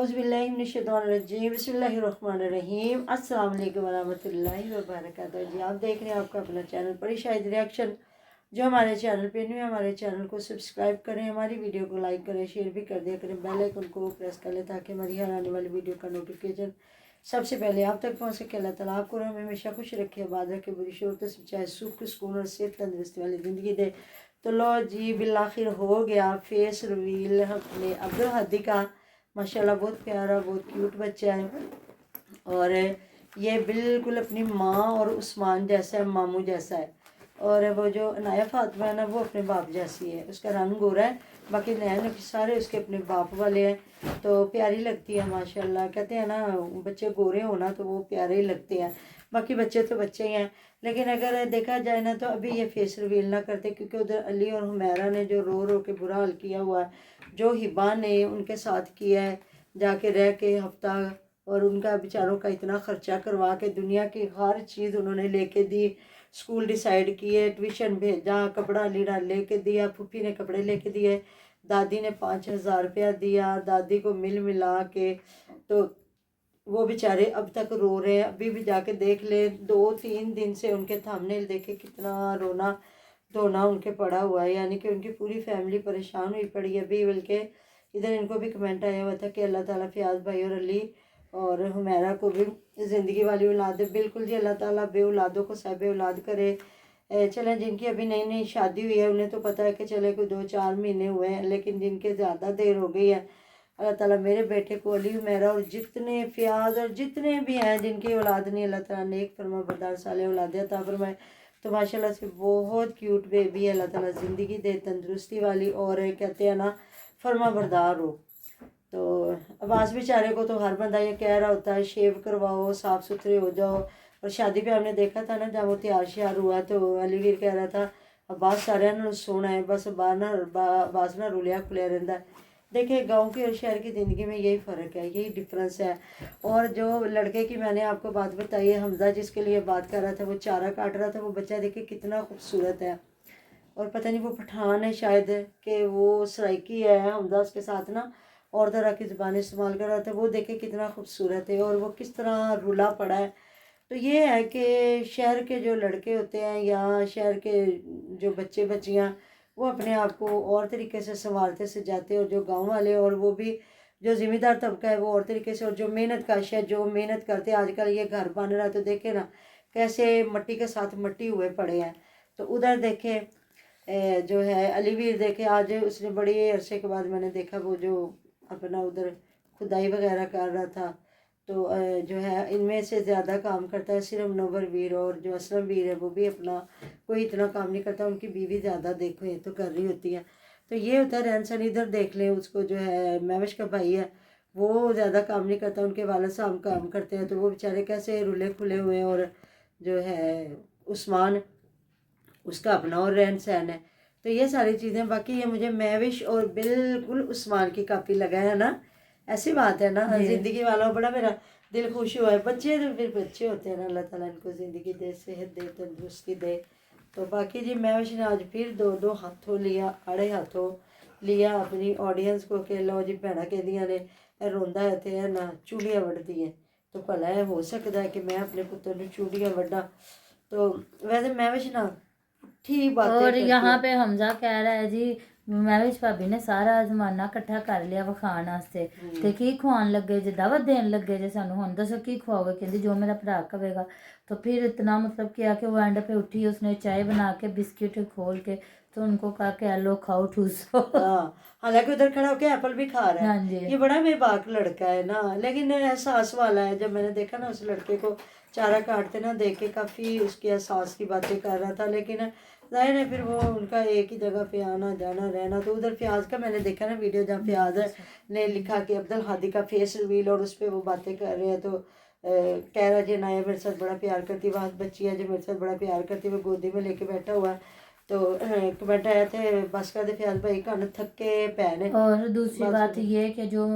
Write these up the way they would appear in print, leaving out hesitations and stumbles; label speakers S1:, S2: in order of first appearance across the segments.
S1: औज़ुबिल्लाहिमिनश्शैतानिर्रजीम बिस्मिल्लाहिर्रहमानिर्रहीम अस्सलाम वालेकुम वरहमतुल्लाहि वबरकातुहू। जी आप देख रहे हैं आपका अपना चैनल परी शाहिद रिएक्शन। जो हमारे चैनल पे न्यू है हमारे चैनल को सब्सक्राइब करें, हमारी वीडियो को लाइक करें, शेयर भी कर दिया करें, बेल आइकन को प्रेस कर लें ताकि हमारी हर आने वाली वीडियो का नोटिफिकेशन सबसे पहले आप तक पहुँच सके। अल्लाह ताला आपको हमें हमेशा खुश रखे, आबाद रखे, बुरी शोरत से चाहे सुख सुकून और सेहत तंदुरुस्ती वाली ज़िंदगी दे। तो लो जी बिल आखिर हो गया फेस रिवील अपने अब्दुल हादी का। माशाल्लाह बहुत प्यारा बहुत क्यूट बच्चा है और ये बिल्कुल अपनी माँ और उस्मान जैसा है, मामू जैसा है। और वो जो अनाया फातिमा है ना वो अपने बाप जैसी है, उसका रंग गोरा है, बाकी नए सारे उसके अपने बाप वाले हैं। तो प्यारी लगती है माशाल्लाह। कहते हैं ना बच्चे गोरे होना तो वो प्यारे ही लगते हैं, बाकी बच्चे तो बच्चे ही हैं। लेकिन अगर देखा जाए ना तो अभी ये फेस रिवील ना करते, क्योंकि उधर अली और हुमैरा ने जो रो रो के बुरा हाल किया हुआ है, जो हिबा ने उनके साथ किया है जाके रह के हफ्ता, और उनका बेचारों का इतना ख़र्चा करवा के दुनिया की हर चीज़ उन्होंने लेके दी, स्कूल डिसाइड किए, ट्यूशन भेजा, कपड़ा लीड़ा लेके दिया, फूफी ने कपड़े लेके दिए, दादी ने 5,000 रुपया दिया दादी को मिल मिला के। तो वो बेचारे अब तक रो रहे हैं। अभी भी जाके देख ले 2-3 दिन से उनके थंबनेल देखे कितना रोना धोना उनके पड़ा हुआ है, यानी कि उनकी पूरी फैमिली परेशान हुई पड़ी है। अभी बल्कि इधर इनको भी कमेंट आया हुआ था कि अल्लाह ताला फयाज भाई और अली और हुमैरा को भी ज़िंदगी वाली औलाद है। बिल्कुल जी, अल्लाह ताला बे औलादों को साहिब औलाद करे। चलें जिनकी अभी नई नई शादी हुई है उन्हें तो पता है कि चले कोई 2-4 महीने हुए हैं, लेकिन जिनके ज़्यादा देर हो गई है, अल्लाह ताला मेरे बेटे को अली हुमैरा और जितने फयाज और जितने भी हैं जिनकी औलाद नहीं, अल्लाह ताला नेक फरमा बरदार साले औलाद अता फरमाए। तो माशाल्लाह से बहुत क्यूट बेबी है, अल्लाह ताला ज़िंदगी दे तंदुरुस्ती वाली, और कहते हैं ना फरमा बरदार हो। तो अब्बास बेचारे को तो हर बंदा ये कह रहा होता है शेव करवाओ, साफ़ सुथरे हो जाओ। और शादी पे हमने देखा था ना जब वो तैयार श्यार हुआ तो अलीवीर कह रहा था अब्बास सारे सोना है, बस अब्बास ना रुलिया खुलिया रहता है। देखिए गांव की और शहर की ज़िंदगी में यही फ़र्क है, यही डिफरेंस है। और जो लड़के की मैंने आपको बात बताई है, हमजा जिसके लिए बात कर रहा था, वो चारा काट रहा था, वो बच्चा देखिए कितना खूबसूरत है। और पता नहीं वो पठान है शायद कि वो सराइकी है, हमजा उसके साथ ना और तरह की ज़ुबान इस्तेमाल कर रहा था। वो देखे कितना खूबसूरत है और वो किस तरह रुला पड़ा है। तो ये है कि शहर के जो लड़के होते हैं या शहर के जो बच्चे बच्चियाँ, वो अपने आप को और तरीके से संवारते सजाते, और जो गांव वाले और वो भी जो ज़िम्मेदार तबका है वो और तरीके से, और जो मेहनत कश है जो मेहनत करते हैं। आजकल ये घर बन रहा है तो देखे ना कैसे मट्टी के साथ मट्टी हुए पड़े हैं। तो उधर देखे जो है अलीवीर देखे, आज उसने बड़े अरसे के बाद मैंने देखा वो जो अपना उधर खुदाई वगैरह कर रहा था। तो जो है इनमें से ज़्यादा काम करता है सिर्फ मुनव्वर वीर, और जो असलम वीर है वो भी अपना कोई इतना काम नहीं करता, उनकी बीवी ज़्यादा देखो ये तो कर रही होती है। तो ये होता है रहन सहन। इधर देख लें उसको जो है महविश का भाई है, वो ज़्यादा काम नहीं करता, उनके वालिद साहब काम करते हैं, तो वो बेचारे कैसे रुले खुले हुए हैं। और जो है उस्मान उसका अपना और रहन सहन है। तो ये सारी चीज़ें, बाकी ये मुझे महविश और बिल्कुल उस्मान की कापी लगा है ना। ऐसी बात है ना, ज़िंदगी वाला बड़ा मेरा दिल खुश हुआ है। बच्चे तो फिर बच्चे होते हैं ना, अल्लाह ताला इनको ज़िंदगी दे, सेहत दे, तंदुरुस्ती दे। तो बाकी जी महविश ने आज फिर 2-2 हाथों लिया, आड़े हाथों लिया अपनी ऑडियंस को कि लो जी भैना कहदियां ने रोंदा है तो है ना चूड़ियाँ वड्डी है। तो भला है हो सकता है कि मैं अपने पुत्र ने चूड़ियाँ वड्डा। तो वैसे महविश ना ठीक बात है।
S2: और यहाँ पे हमजा कह रहा है जी महविश भाभी ने सारा जमाना इकट्ठा कर लिया विखाण वास्ते ते की खवान लगे जे दावत देन लगे जे सानू हुण दसो की खवाओगे। कहती जो मेरा भरा कहेगा। तो फिर इतना मतलब किया कि वो एंड पे उठी, उसने चाय बना के बिस्किट खोल के तो उनको कहा कि लो खाओ ठूसो।
S1: हालांकि उधर खड़ा होकर एप्पल भी खा रहा है।
S2: हाँ जी,
S1: ये बड़ा बेबाक लड़का है ना, लेकिन एहसास वाला है। जब मैंने देखा ना उस लड़के को चारा काटते ना देख के काफ़ी उसके एहसास की बातें कर रहा था, लेकिन जाहिर है फिर वो उनका एक ही जगह पे आना जाना रहना। तो उधर फयाज का मैंने देखा ना वीडियो, जहाँ फयाज ने लिखा कि अब्दुल हादी का फेस रिवील, और उस पर वो बातें कर रहे हैं। तो कह रहा जी नाया मेरे साथ बड़ा प्यार करती, वहाँ बच्ची है जो मेरे साथ बड़ा प्यार करती, वो गोदी में लेके बैठा हुआ। तो कमेंट आया थे बस कर दे फयाज भाई कन थके पैने।
S2: और दूसरी बात ये कि जो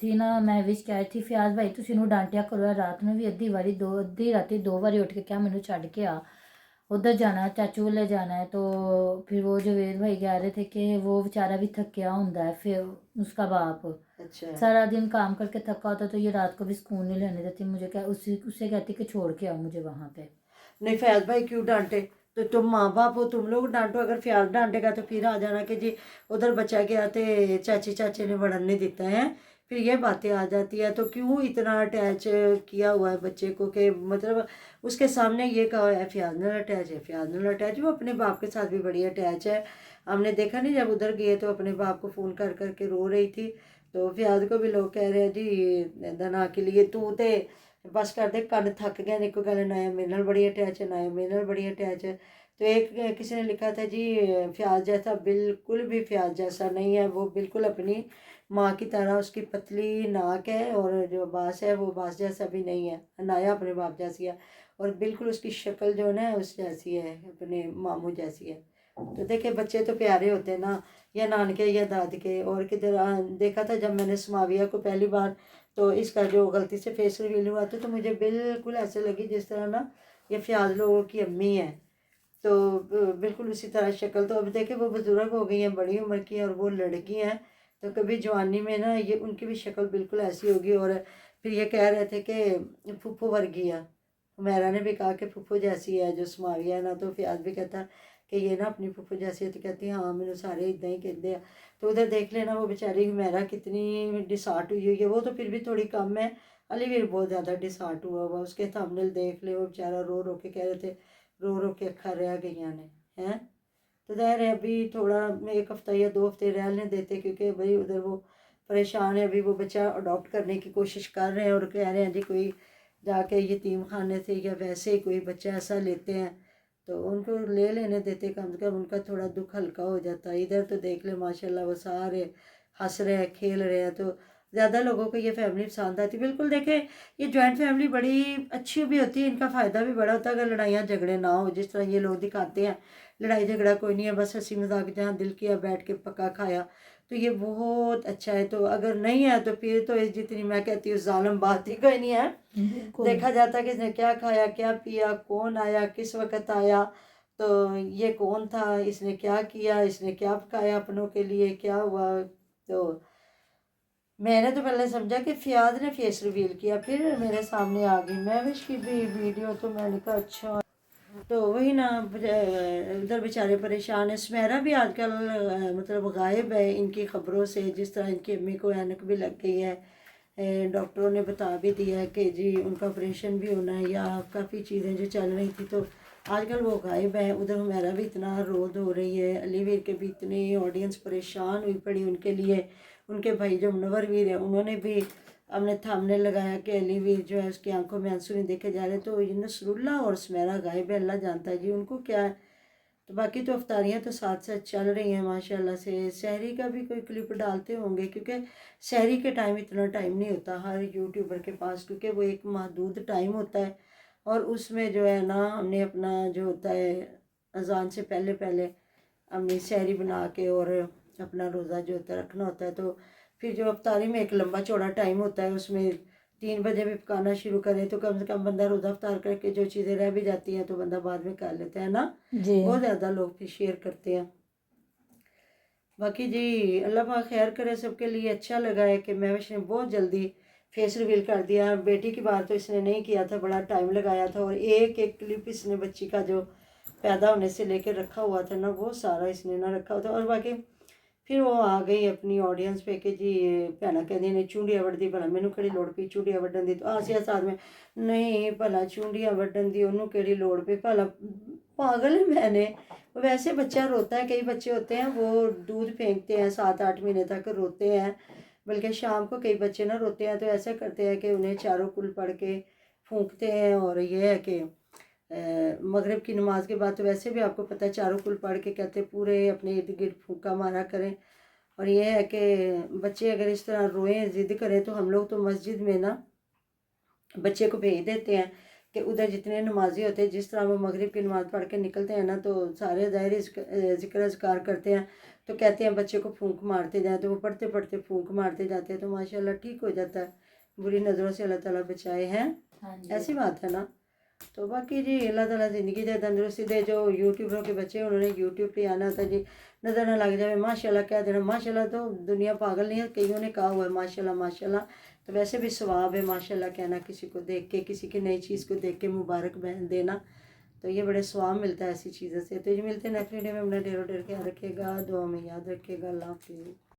S2: थी ना महविश कह रही थी फयाज भाई तुसी इनू डांटिया करो, रात में भी अद्धी राती 2 बारी उठ के क्या मैनू छड़ के आ, उधर जाना है चाचू वाले जाना है। तो फिर वो जवेद भाई कह रहे थे कि वो बेचारा भी थकिया होंदा है फिर उसका बाप।
S1: अच्छा
S2: सारा दिन काम करके थका होता तो ये रात को भी सुकून नहीं लेने देती मुझे, क्या उससे कहती कि छोड़ के आओ मुझे वहाँ पे।
S1: नहीं फैज भाई क्यों डांटे, तो तुम माँ बाप हो, तुम लोग डांटो। अगर फैज डांटेगा तो फिर आ जाना कि जी उधर बच्चा गया थे चाची चाचे ने वड़न नहीं देता है, फिर ये बातें आ जाती है। तो क्यों इतना अटैच किया हुआ है बच्चे को कि मतलब उसके सामने ये कहा है फैज नाल अटैच है, फैज नाल अटैच, वो अपने बाप के साथ भी बड़ी अटैच है। हमने देखा नहीं जब उधर गए तो अपने बाप को फ़ोन कर करके रो रही थी। तो फैज को भी लोग कह रहे हैं जी दना के लिए तू ते बस कर दे, कन्न थक गया ने, कोई गल ना मेरे नाल बड़ी अटैच है, ना मेरे नाल बड़ी अटैच है। तो एक किसी ने लिखा था जी फयाज जैसा बिल्कुल भी फयाज जैसा नहीं है, वो बिल्कुल अपनी माँ की तरह, उसकी पतली नाक है, और जो बास है वो बास जैसा भी नहीं है, अनाया अपने बाप जैसी है, और बिल्कुल उसकी शक्ल जो है उस जैसी है, अपने मामू जैसी है। तो देखे बच्चे तो प्यारे होते हैं ना, या नानके या दादके। और किधर देखा था जब मैंने समाविया को पहली बार, तो इसका जो गलती से फेस रिवील हुआ था तो मुझे बिल्कुल ऐसे लगी जिस तरह ना ये फयाज लोगों की अम्मी है। तो बिल्कुल उसी तरह शक्ल। तो अब देखे वो बुजुर्ग हो गई हैं, बड़ी उम्र की हैं, और वो लड़की हैं, तो कभी जवानी में ना ये उनकी भी शक्ल बिल्कुल ऐसी होगी। और फिर ये कह रहे थे कि फूफो वर्गी है, हुमैरा ने भी कहा कि फूफो जैसी है जो समाविया है ना। तो फयाज भी कहता कि ये ना अपनी फूफो जैसी है, तो कहती है हाँ मैंने सारे इदा ही कहते हैं। तो उधर देख लेना वो बेचारी हुमैरा कितनी डिसार्ट हुई है, वो तो फिर भी थोड़ी कम है, अलीवीर बहुत ज़्यादा डिसार्ट हुआ हुआ। उसके थंबनेल देख ले, वो बेचारा रो रो के कह रहे थे, रो रो के अखा रह गई ने हैं। तो ज़ाहिर है अभी थोड़ा एक हफ़्ता या 2 हफ्ते रहने देते, क्योंकि भाई उधर वो परेशान है। अभी वो बच्चा अडॉप्ट करने की कोशिश कर रहे हैं और कह रहे हैं जी कोई जाके यतीम खाने से या वैसे ही कोई बच्चा ऐसा लेते हैं तो उनको ले लेने देते, कम से कम उनका थोड़ा दुख हल्का हो जाता है। इधर तो देख ले माशाल्लाह वो सारे हंस रहे हैं, खेल रहे हैं, तो ज़्यादा लोगों को ये फैमिली पसंद आती। बिल्कुल देखें ये जॉइंट फैमिली बड़ी अच्छी भी होती है, इनका फ़ायदा भी बड़ा होता है अगर लड़ाइयाँ झगड़े ना हो। जिस तरह ये लोग दिखाते हैं लड़ाई झगड़ा कोई नहीं है, बस हंसी मजाक जहाँ दिल किया बैठ के पका खाया, तो ये बहुत अच्छा है। तो अगर नहीं है तो फिर तो इस जितनी मैं कहती हूँ जालिम बात ही कोई नहीं है। देखा जाता है किसने क्या खाया क्या पिया, कौन आया किस वक्त आया, तो ये कौन था, इसने क्या किया, इसने क्या पकाया अपनों के लिए, क्या हुआ। तो मैंने तो पहले समझा कि फयाज ने फेस रिवील किया, फिर मेरे सामने आ गई महविश की भी वीडियो। तो मैंने कहा अच्छा, तो वही ना उधर बेचारे परेशान है। सुमेरा भी आजकल मतलब गायब है इनकी ख़बरों से, जिस तरह इनकी अम्मी को ऐनक भी लग गई है, डॉक्टरों ने बता भी दिया है कि जी उनका ऑपरेशन भी होना है, या काफ़ी चीज़ें जो चल रही थी, तो आजकल वो गायब है। उधर हुमैरा भी इतना रोद हो रही है, अलीवीर के भी इतनी ऑडियंस परेशान हुई पड़ी उनके लिए। उनके भाई जो मुनव्वर वीर है उन्होंने भी हमने थामने लगाया कि अलीवीर जो है उसकी आंखों में आंसू नहीं देखे जा रहे। तो ये नसरुल्ला और सुमेरा गायब है, अल्लाह जानता है जी उनको क्या है। तो बाकी तो अफ्तारियाँ तो साथ साथ चल रही हैं माशाल्लाह से। सहरी का भी कोई क्लिप डालते होंगे, क्योंकि सहरी के टाइम इतना टाइम नहीं होता हर यूट्यूबर के पास, क्योंकि वो एक महदूद टाइम होता है, और उसमें जो है ना हमने अपना जो होता है अजान से पहले पहले हमने सहरी बना के और अपना रोज़ा जो होता है रखना होता है। तो फिर जो अफ्तारी में एक लंबा चौड़ा टाइम होता है, उसमें 3 बजे भी पकाना शुरू करें तो कम से कम बंदा रोज़ा अफ्तार करके जो चीज़ें रह भी जाती हैं तो बंदा बाद में कर लेता है ना।
S2: जी
S1: बहुत ज़्यादा लोग फिर शेयर करते हैं। बाकी जी अल्लाह पाक खैर करे सबके लिए। अच्छा लगा है कि महविश ने बहुत जल्दी फेस रिवील कर दिया। बेटी की बात तो इसने नहीं किया था, बड़ा टाइम लगाया था, और एक एक क्लिप इसने बच्ची का जो पैदा होने से लेकर रखा हुआ था ना वो सारा इसने ना रखा हुआ था। और बाकी फिर वो आ गई अपनी ऑडियंस पे कि जी भैना कहती ने चूंडियां वड्डी, भला मैनू केड़ी लोड़ पई चूंडियां वड्डन दी। तो आसिया साथ में नहीं भला चूंडियां वड्डन दी ओनू केड़ी लोड़ पई, भला पागल है मैंने। वैसे बच्चा रोता है, कई बच्चे होते हैं वो दूध फेंकते हैं 7-8 महीने तक रोते हैं, बल्कि शाम को कई बच्चे ना रोते हैं तो ऐसा करते हैं कि उन्हें चारों कुल पढ़ के फूंकते हैं। और ये है कि मगरिब की नमाज के बाद तो वैसे भी आपको पता है चारों कुल पढ़ के कहते पूरे अपने इर्द गिर्द फूंका मारा करें। और ये है कि बच्चे अगर इस तरह रोएं ज़िद करें तो हम लोग तो मस्जिद में ना बच्चे को भेज देते हैं कि उधर जितने नमाजी होते हैं जिस तरह वो मगरिब की नमाज़ पढ़ के निकलते हैं ना तो सारे ज़ाहिर ज़िक्र अज़कार करते हैं, तो कहते हैं बच्चे को फूंक मारते जाए, तो वो पढ़ते पढ़ते फूंक मारते जाते हैं तो माशाल्लाह ठीक हो जाता है। बुरी नज़रों से अल्लाह ताला बचाए हैं,
S2: हाँ जी
S1: ऐसी बात है ना। تو باقی جی اللہ تعالیٰ زندگی دے تندرستی دے. جو یوٹیوبروں کے بچے انہوں نے یوٹیوب پہ آنا تھا جی, نظر نہ لگ جائے ماشاء اللہ کہہ دینا. ماشاء اللہ تو دنیا پاگل نہیں ہے, کئیوں نے کہا ہوا ہے ماشاء اللہ ماشاء اللہ. تو ویسے بھی ثواب ہے ماشاء اللہ کہنا, کسی کو دیکھ کے, کسی کی نئی چیز کو دیکھ کے مبارک دینا, تو یہ بڑے ثواب ملتا ہے ایسی چیزوں سے. تو یہ ملتے ہیں نیکسٹ ویڈیو میں. اپنا ڈیر و ڈیر خیال رکھے گا, دعا میں یاد رکھے گا. اللہ حافظ.